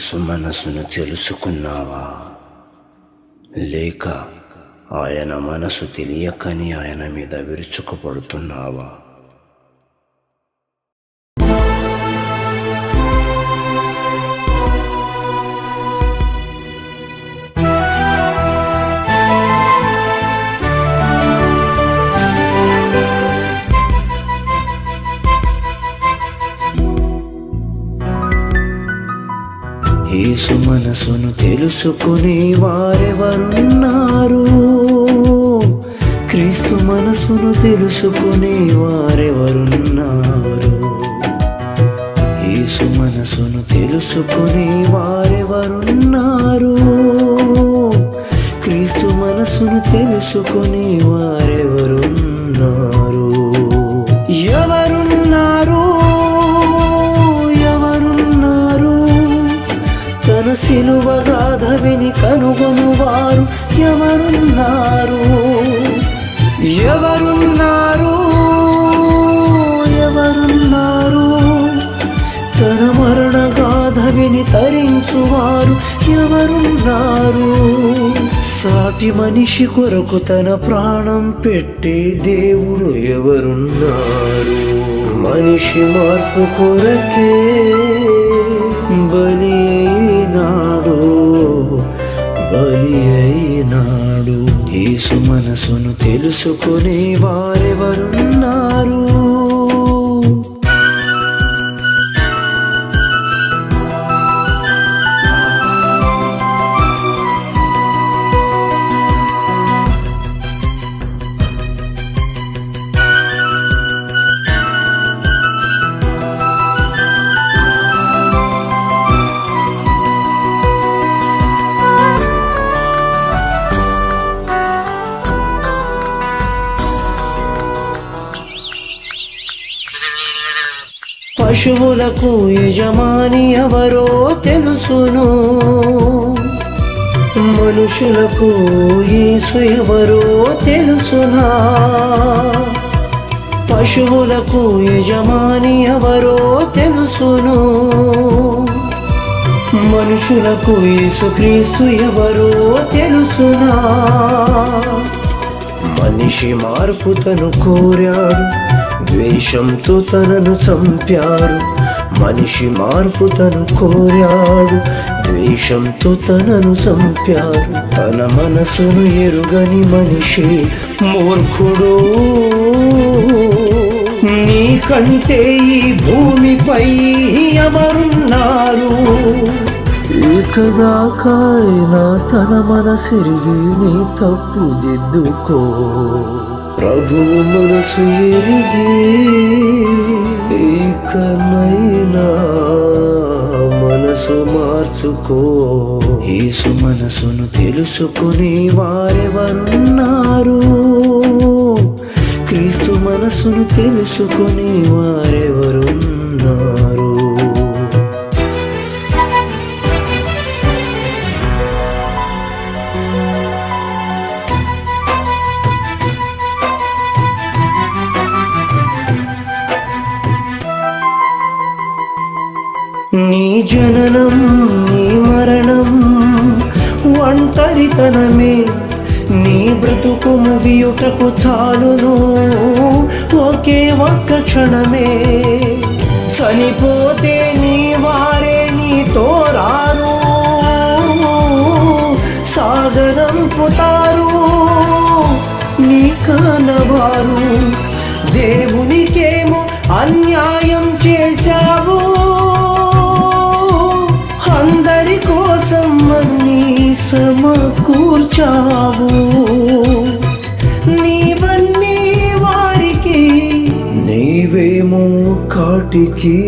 యేసు మనసును తెలుసుకున్నావా? లేక ఆయన మనసు తెలియకని ఆయన మీద విరుచుకుపడుతున్నావా? యేసు మనసును తెలుసుకునే వారెవరున్నారు? క్రీస్తు మనసును తెలుసుకునే వారెవరున్నారు? యేసు మనసును తెలుసుకునే వారెవరున్నారు? క్రీస్తు మనసును తెలుసుకునే వారెవరున్నారు? ఎవరున్నారు? తన సిలువ గాథవిని కనుగొనువారు ఎవరున్నారు? ఎవరున్నారు? ఎవరున్నారు? తన మరణ గాథవిని తరించువారు ఎవరున్నారు? సాటి మనిషి కొరకు తన ప్రాణం పెట్టే దేవుడు ఎవరున్నారు? మనిషి మార్పు కొరకే బలి అయినాడు. యేసు మనసును తెలుసుకునే వారెవరున్నారు? పశువులకు యజమాని ఎవరో తెలుసును, మనుషులకు యేసు ఎవరో తెలుసునా? పశువులకు యజమాని ఎవరో తెలుసును, మనుషులకు యేసుక్రీస్తు ఎవరో తెలుసునా? మనిషి మార్పు తను కోరాడు, ద్వేషంతో తనను చంపారు. మనిషి మార్పు తను కోరాడు, ద్వేషంతో తనను చంపారు. తన మనసును ఎరుగని మనిషి మూర్ఖుడు. నీకంటే ఈ భూమిపై ఎవరున్నారు? ఏకదాకాయనా తన మనసిరిగి నీ తప్పు దిద్దుకో. ప్రభువు మనసు ఎరిగి ఇకనైనా మనసు మార్చుకో. యేసు మనసును తెలుసుకునే వారెవరున్నారు? క్రీస్తు మనసును తెలుసుకునే వారెవరున్నారు? నీ జననం నీ మరణం ఒంటరితనమే, నీ బ్రతుకు ముగియుటకు చాలును ఒకే ఒక్క క్షణమే. చనిపోతే నీ వారే నీతో రారు, సాగరంపుతారు నీ కనవారు. దేవునికేమో అన్యాయం చేశావు, అందరి కోసం అన్నీ సమకూర్చావు. నీవన్నీ వారికి, నీవేమో కాటికి